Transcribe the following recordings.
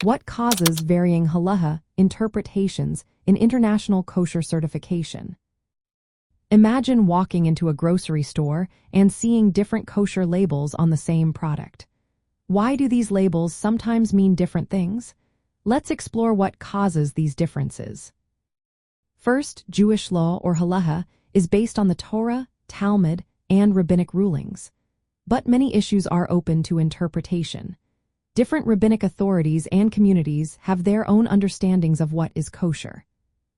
What causes varying halacha interpretations in international kosher certification? Imagine walking into a grocery store and seeing different kosher labels on the same product. Why do these labels sometimes mean different things? Let's explore what causes these differences. First, Jewish law or halacha is based on the Torah, Talmud, and rabbinic rulings. But many issues are open to interpretation. Different rabbinic authorities and communities have their own understandings of what is kosher.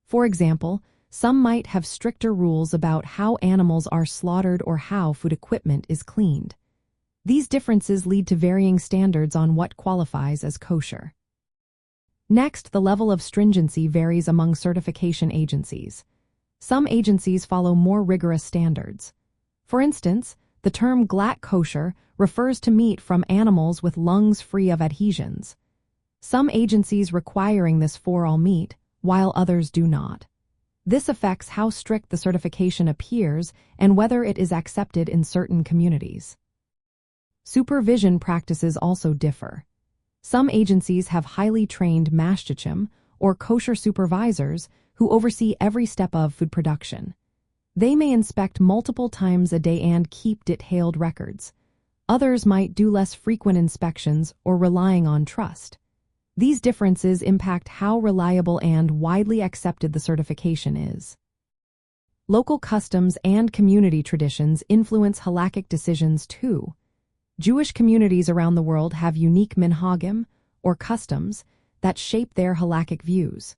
For example, some might have stricter rules about how animals are slaughtered or how food equipment is cleaned. These differences lead to varying standards on what qualifies as kosher. Next, the level of stringency varies among certification agencies. Some agencies follow more rigorous standards. For instance, the term glatt kosher refers to meat from animals with lungs free of adhesions. Some agencies requiring this for all meat, while others do not. This affects how strict the certification appears and whether it is accepted in certain communities. Supervision practices also differ. Some agencies have highly trained mashgichim, or kosher supervisors, who oversee every step of food production. They may inspect multiple times a day and keep detailed records. Others might do less frequent inspections or relying on trust. These differences impact how reliable and widely accepted the certification is. Local customs and community traditions influence halakhic decisions too. Jewish communities around the world have unique minhagim, or customs, that shape their halakhic views.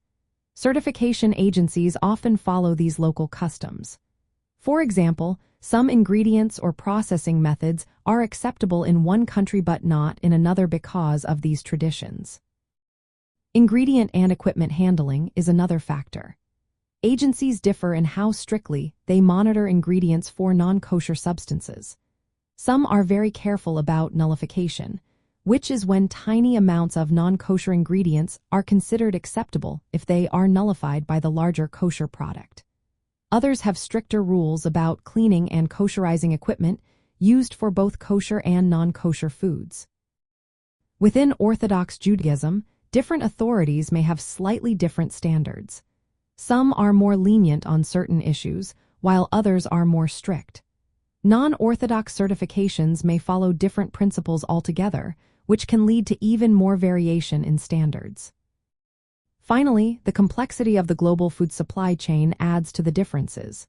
Certification agencies often follow these local customs. For example, some ingredients or processing methods are acceptable in one country but not in another because of these traditions. Ingredient and equipment handling is another factor. Agencies differ in how strictly they monitor ingredients for non-kosher substances. Some are very careful about nullification, which is when tiny amounts of non-kosher ingredients are considered acceptable if they are nullified by the larger kosher product. Others have stricter rules about cleaning and kosherizing equipment used for both kosher and non-kosher foods. Within Orthodox Judaism, different authorities may have slightly different standards. Some are more lenient on certain issues, while others are more strict. Non-Orthodox certifications may follow different principles altogether, which can lead to even more variation in standards. Finally, the complexity of the global food supply chain adds to the differences.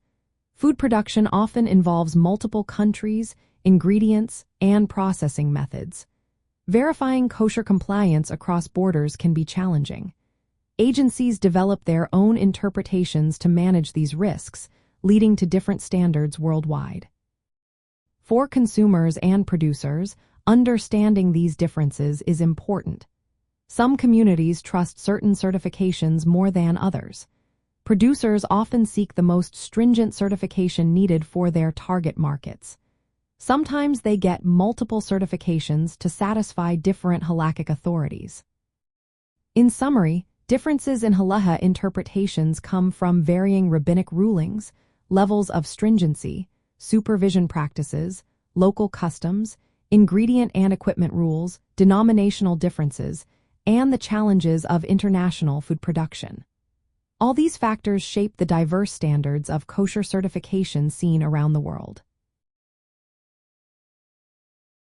Food production often involves multiple countries, ingredients, and processing methods. Verifying kosher compliance across borders can be challenging. Agencies develop their own interpretations to manage these risks, leading to different standards worldwide. For consumers and producers, understanding these differences is important. Some communities trust certain certifications more than others. Producers often seek the most stringent certification needed for their target markets. Sometimes they get multiple certifications to satisfy different halakhic authorities. In summary, differences in halacha interpretations come from varying rabbinic rulings, levels of stringency, supervision practices, local customs, ingredient and equipment rules, denominational differences, and the challenges of international food production. All these factors shape the diverse standards of kosher certification seen around the world.